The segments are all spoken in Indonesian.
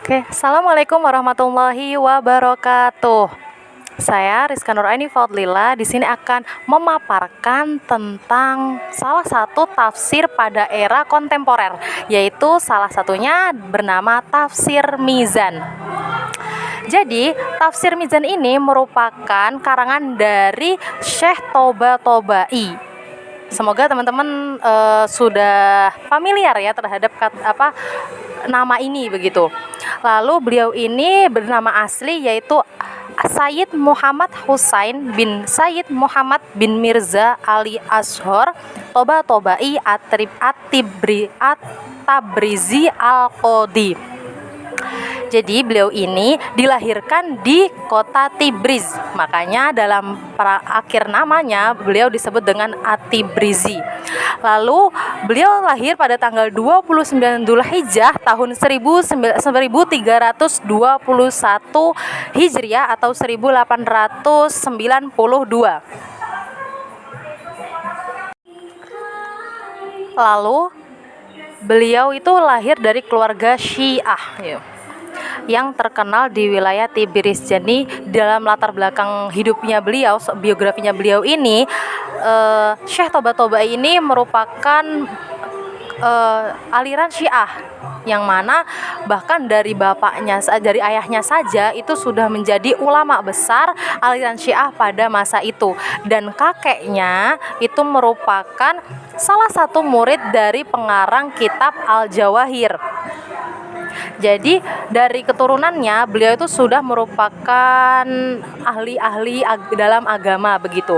Oke, Assalamualaikum warahmatullahi wabarakatuh. Saya Rizka Nuraini Fadlila di sini akan memaparkan tentang salah satu tafsir pada era kontemporer, yaitu salah satunya bernama Tafsir Mizan. Jadi, Tafsir Mizan ini merupakan karangan dari Syekh Toba-Tobai. Semoga teman-teman sudah familiar ya terhadap nama ini begitu. Lalu beliau ini bernama asli yaitu Sayyid Muhammad Husain bin Sayyid Muhammad bin Mirza Ali Ashor Toba-Tobai At-Tabrizi Al-Qodi. Jadi beliau ini dilahirkan di kota Tibriz, makanya dalam akhir namanya beliau disebut dengan At-Tibrizi. Lalu beliau lahir pada tanggal 29 Dzulhijjah tahun 1321 Hijriah atau 1892. Lalu beliau itu lahir dari keluarga Syiah yang terkenal di wilayah Tibriz. Jadi dalam latar belakang hidupnya beliau, biografinya beliau ini, Syekh Toba-Tobai ini merupakan aliran Syiah yang mana bahkan dari ayahnya saja itu sudah menjadi ulama besar aliran Syiah pada masa itu, dan kakeknya itu merupakan salah satu murid dari pengarang kitab Al-Jawahir. Jadi dari keturunannya beliau itu sudah merupakan ahli-ahli dalam agama begitu.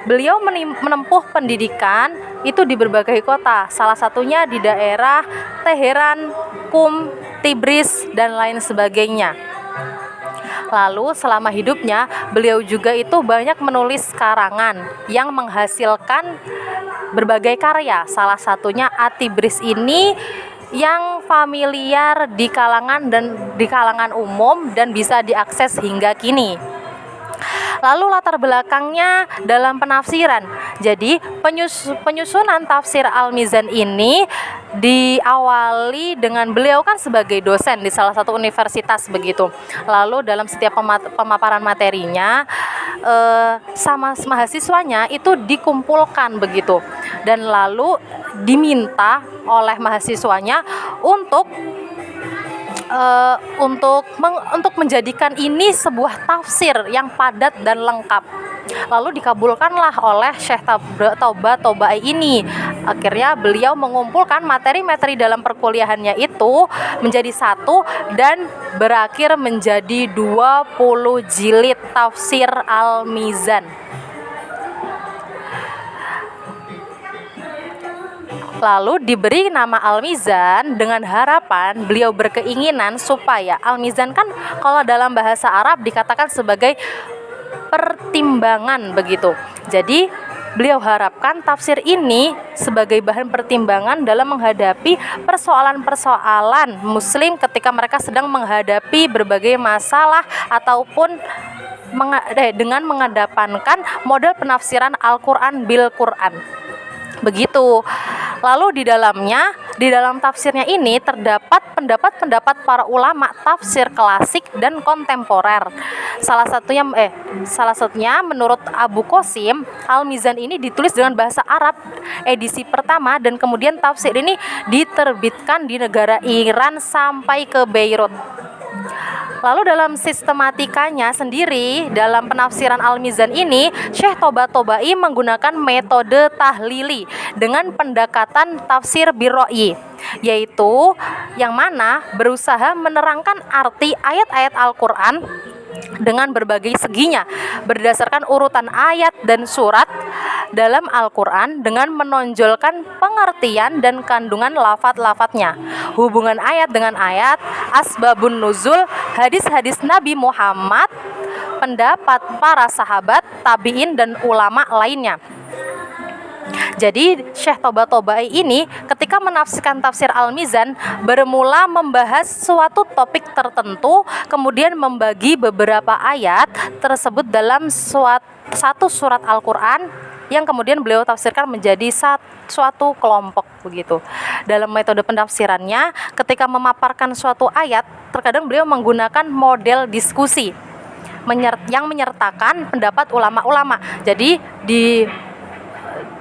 Beliau menempuh pendidikan itu di berbagai kota, salah satunya di daerah Teheran, Qum, Tibriz, dan lain sebagainya. Lalu selama hidupnya beliau juga itu banyak menulis karangan yang menghasilkan berbagai karya. Salah satunya At-Tibriz ini yang familiar di kalangan umum dan bisa diakses hingga kini. Lalu latar belakangnya dalam penafsiran. Jadi penyusunan tafsir Al-Mizan ini diawali dengan beliau kan sebagai dosen di salah satu universitas begitu. Lalu dalam setiap pemaparan materinya sama mahasiswanya itu dikumpulkan begitu, dan lalu diminta oleh mahasiswanya untuk menjadikan ini sebuah tafsir yang padat dan lengkap. Lalu dikabulkanlah oleh Syekh Toba-Tobai ini. Akhirnya beliau mengumpulkan materi-materi dalam perkuliahannya itu menjadi satu dan berakhir menjadi 20 jilid tafsir Al-Mizan. Lalu diberi nama Al-Mizan dengan harapan beliau berkeinginan supaya Al-Mizan kan kalau dalam bahasa Arab dikatakan sebagai pertimbangan begitu. Jadi beliau harapkan tafsir ini sebagai bahan pertimbangan dalam menghadapi persoalan-persoalan muslim ketika mereka sedang menghadapi berbagai masalah ataupun dengan mengedepankan model penafsiran Al-Quran bil Quran. Begitu. Lalu di dalam tafsirnya ini terdapat pendapat-pendapat para ulama tafsir klasik dan kontemporer. Salah satunya menurut Abu Qasim, Al-Mizan ini ditulis dengan bahasa Arab edisi pertama, dan kemudian tafsir ini diterbitkan di negara Iran sampai ke Beirut. Lalu dalam sistematikanya sendiri, dalam penafsiran Al-Mizan ini, Syekh Toba-Tobai menggunakan metode tahlili dengan pendekatan tafsir birro'i, yaitu yang mana berusaha menerangkan arti ayat-ayat Al-Quran dengan berbagai seginya, berdasarkan urutan ayat dan surat dalam Al-Quran dengan menonjolkan pengertian dan kandungan lafaz-lafaznya, hubungan ayat dengan ayat, asbabun nuzul, hadis-hadis Nabi Muhammad, pendapat para sahabat, tabi'in, dan ulama lainnya. Jadi Syekh Toba-Tobai ini ketika menafsirkan tafsir Al-Mizan bermula membahas suatu topik tertentu, kemudian membagi beberapa ayat tersebut dalam satu surat Al-Quran yang kemudian beliau tafsirkan menjadi suatu kelompok begitu. Dalam metode penafsirannya, ketika memaparkan suatu ayat, terkadang beliau menggunakan model diskusi yang menyertakan pendapat ulama-ulama. Jadi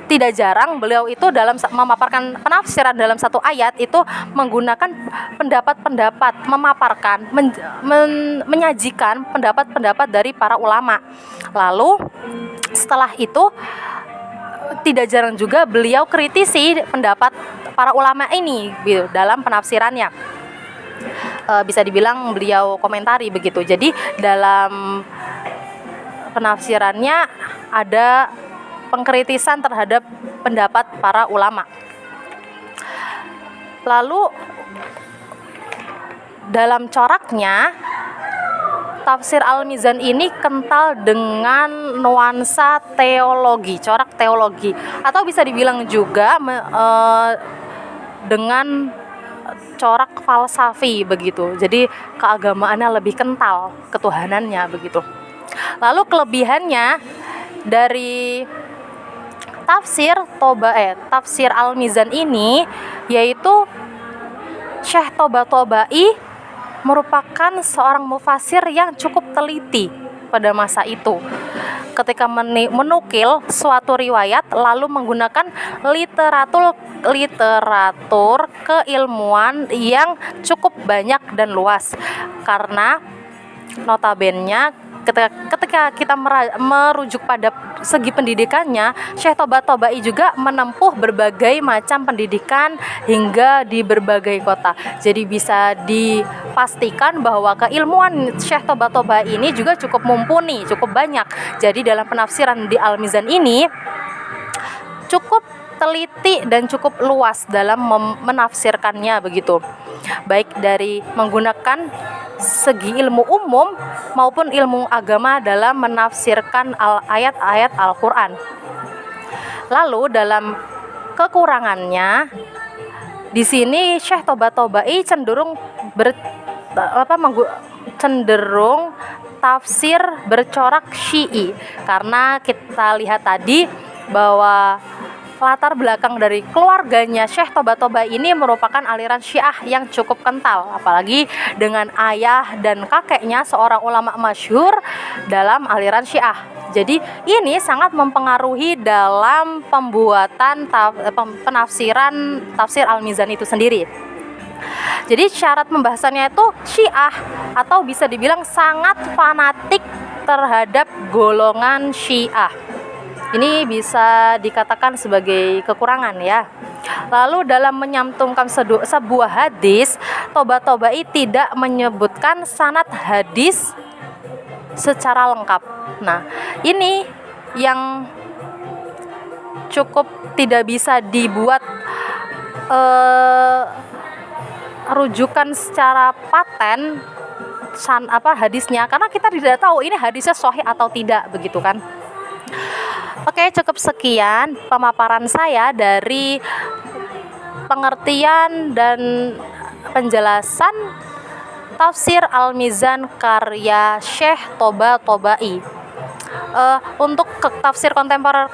tidak jarang beliau itu dalam memaparkan penafsiran dalam satu ayat itu menggunakan pendapat-pendapat, menyajikan pendapat-pendapat dari para ulama. Lalu setelah itu tidak jarang juga beliau kritisi pendapat para ulama ini gitu, dalam penafsirannya. Bisa dibilang beliau komentari begitu. Jadi dalam penafsirannya ada pengkritisan terhadap pendapat para ulama. Lalu dalam coraknya, tafsir Al-Mizan ini kental dengan nuansa teologi, corak teologi, atau bisa dibilang juga dengan corak falsafi begitu. Jadi keagamaannya lebih kental, ketuhanannya begitu. Lalu kelebihannya dari tafsir Al-Mizan ini yaitu Syekh Toba-Tobai merupakan seorang mufasir yang cukup teliti pada masa itu. Ketika menukil suatu riwayat lalu menggunakan literatur keilmuan yang cukup banyak dan luas. Karena notabene ketika kita merujuk pada segi pendidikannya, Syekh Toba-Tobai juga menempuh berbagai macam pendidikan hingga di berbagai kota. Jadi bisa dipastikan bahwa keilmuan Syekh Toba-Tobai ini juga cukup mumpuni, cukup banyak. Jadi dalam penafsiran di Al-Mizan ini cukup teliti dan cukup luas dalam menafsirkannya begitu. Baik dari menggunakan segi ilmu umum maupun ilmu agama dalam menafsirkan ayat-ayat Al-Quran. Lalu dalam kekurangannya, di sini Syekh Toba-Tobai cenderung tafsir bercorak Syi'i, karena kita lihat tadi bahwa latar belakang dari keluarganya Syekh Toba-Tobai ini merupakan aliran Syiah yang cukup kental, apalagi dengan ayah dan kakeknya seorang ulama masyhur dalam aliran Syiah. Jadi ini sangat mempengaruhi dalam pembuatan penafsiran tafsir Al-Mizan itu sendiri. Jadi syarat pembahasannya itu Syiah, atau bisa dibilang sangat fanatik terhadap golongan Syiah. Ini bisa dikatakan sebagai kekurangan ya. Lalu dalam menyantumkan sebuah hadis, Toba-Tobai tidak menyebutkan sanad hadis secara lengkap. Nah, ini yang cukup tidak bisa dibuat rujukan secara paten hadisnya, karena kita tidak tahu ini hadisnya sahih atau tidak begitu kan. Oke, cukup sekian pemaparan saya dari pengertian dan penjelasan tafsir Al-Mizan karya Syekh Toba-Tobai. Untuk tafsir kontemporer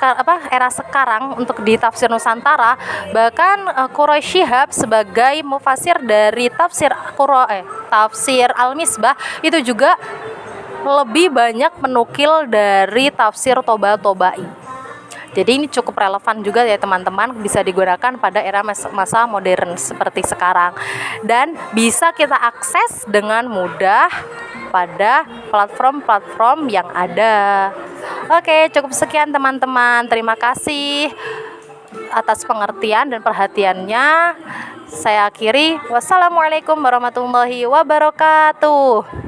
era sekarang, untuk di tafsir Nusantara, bahkan Quraisy Shihab sebagai mufasir dari tafsir Al-Misbah itu juga lebih banyak menukil dari tafsir Toba-Tobai. Jadi ini cukup relevan juga ya teman-teman, bisa digunakan pada era masa modern seperti sekarang, dan bisa kita akses dengan mudah pada platform-platform yang ada. Oke, cukup sekian teman-teman. Terima kasih atas pengertian dan perhatiannya. Saya akhiri. Wassalamualaikum warahmatullahi wabarakatuh.